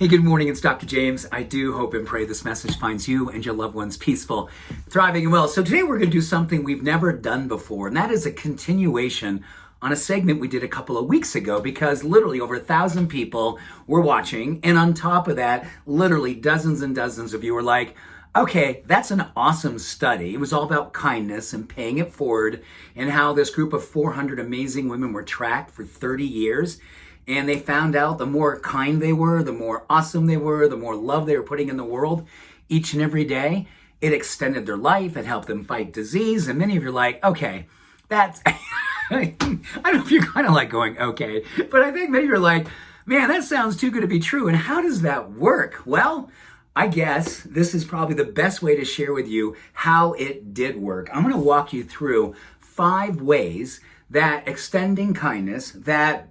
Hey, good morning. It's Dr. James. I do hope and pray this message finds you and your loved ones peaceful, thriving, and well. So today we're going to do something we've never done before, and that is a continuation on a segment we did a couple of weeks ago, because literally over 1,000 people were watching. And on top of that, literally dozens and dozens of you were like, okay, that's an awesome study. It was all about kindness and paying it forward, and how this group of 400 amazing women were tracked for 30 years. And they found out the more kind they were, the more awesome they were, the more love they were putting in the world each and every day. It extended their life. It helped them fight disease. And many of you are like, okay, that's, I don't know if you're kind of like going, okay, but I think many of you are like, man, that sounds too good to be true. And how does that work? Well, I guess this is probably the best way to share with you how it did work. I'm going to walk you through 5 ways that extending kindness, that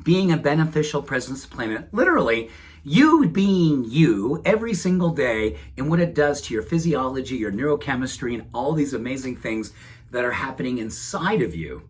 being a beneficial presence to the planet, literally you being you every single day, and what it does to your physiology, your neurochemistry, and all these amazing things that are happening inside of you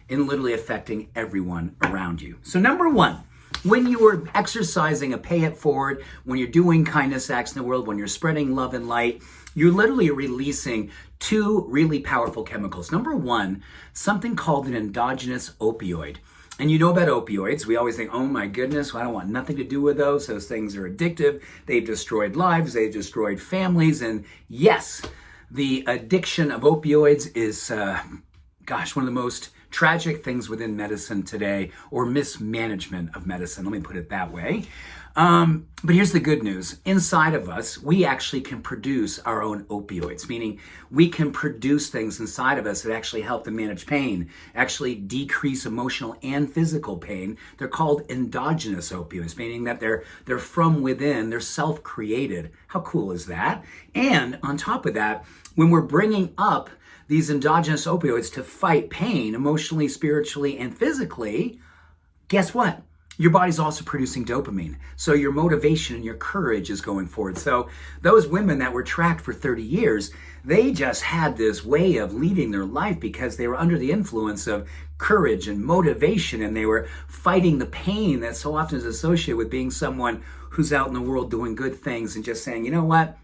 and literally affecting everyone around you. So number 1, when you are exercising a pay it forward, when you're doing kindness acts in the world, when you're spreading love and light, you're literally releasing 2 really powerful chemicals. Number 1, something called an endogenous opioid. And you know about opioids. We always think, oh my goodness, I don't want nothing to do with those. Those things are addictive. They've destroyed lives. They've destroyed families. And yes, the addiction of opioids is, one of the most tragic things within medicine today, or mismanagement of medicine. Let me put it that way. But here's the good news. Inside of us, we actually can produce our own opioids, meaning we can produce things inside of us that actually help to manage pain, actually decrease emotional and physical pain. They're called endogenous opioids, meaning that they're from within, they're self-created. How cool is that? And on top of that, when we're bringing up these endogenous opioids to fight pain emotionally, spiritually, and physically, guess what? Your body's also producing dopamine. So your motivation and your courage is going forward. So those women that were tracked for 30 years, they just had this way of leading their life because they were under the influence of courage and motivation, and they were fighting the pain that so often is associated with being someone who's out in the world doing good things and just saying, you know what?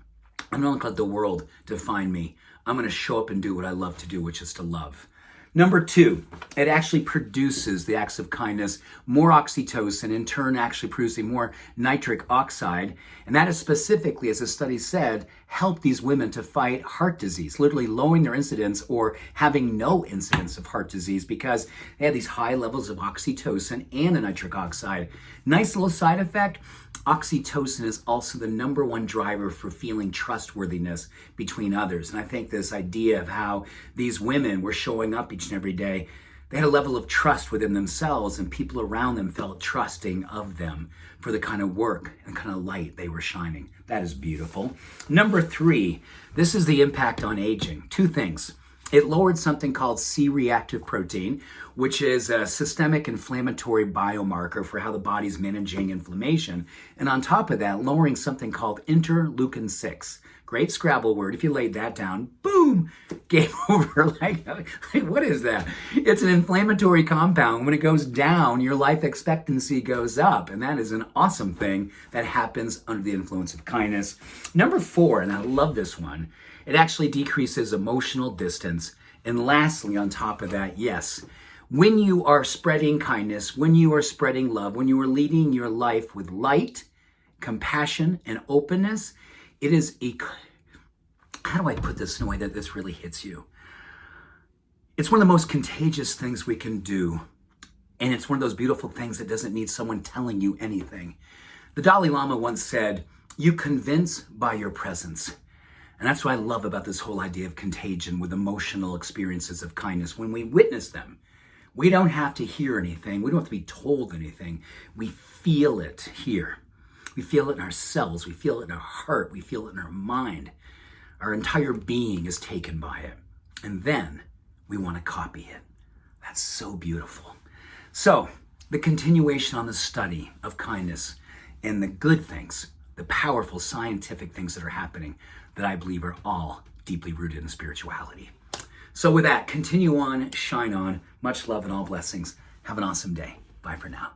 I'm not going to let the world define me. I'm going to show up and do what I love to do, which is to love. Number 2, it actually produces the acts of kindness, more oxytocin, in turn actually producing more nitric oxide. And that is specifically, as the study said, help these women to fight heart disease, literally lowering their incidence or having no incidence of heart disease, because they have these high levels of oxytocin and the nitric oxide. Nice little side effect. Oxytocin is also the number 1 driver for feeling trustworthiness between others. And I think this idea of how these women were showing up each and every day, they had a level of trust within themselves, and people around them felt trusting of them for the kind of work and kind of light they were shining. That is beautiful. Number 3, this is the impact on aging. 2 things. It lowered something called C-reactive protein, which is a systemic inflammatory biomarker for how the body's managing inflammation. And on top of that, lowering something called interleukin 6. Great Scrabble word. If you laid that down, boom, game over. Like, what is that? It's an inflammatory compound. When it goes down, your life expectancy goes up. And that is an awesome thing that happens under the influence of kindness. Number 4, and I love this one, it actually decreases emotional distance. And lastly, on top of that, yes, when you are spreading kindness, when you are spreading love, when you are leading your life with light, compassion, and openness, it is how do I put this in a way that this really hits you? It's one of the most contagious things we can do. And it's one of those beautiful things that doesn't need someone telling you anything. The Dalai Lama once said, you convince by your presence. And that's what I love about this whole idea of contagion with emotional experiences of kindness. When we witness them, we don't have to hear anything. We don't have to be told anything. We feel it here. We feel it in our cells. We feel it in our heart. We feel it in our mind. Our entire being is taken by it. And then we want to copy it. That's so beautiful. So the continuation on the study of kindness and the good things, the powerful scientific things that are happening that I believe are all deeply rooted in spirituality. So with that, continue on, shine on. Much love and all blessings. Have an awesome day. Bye for now.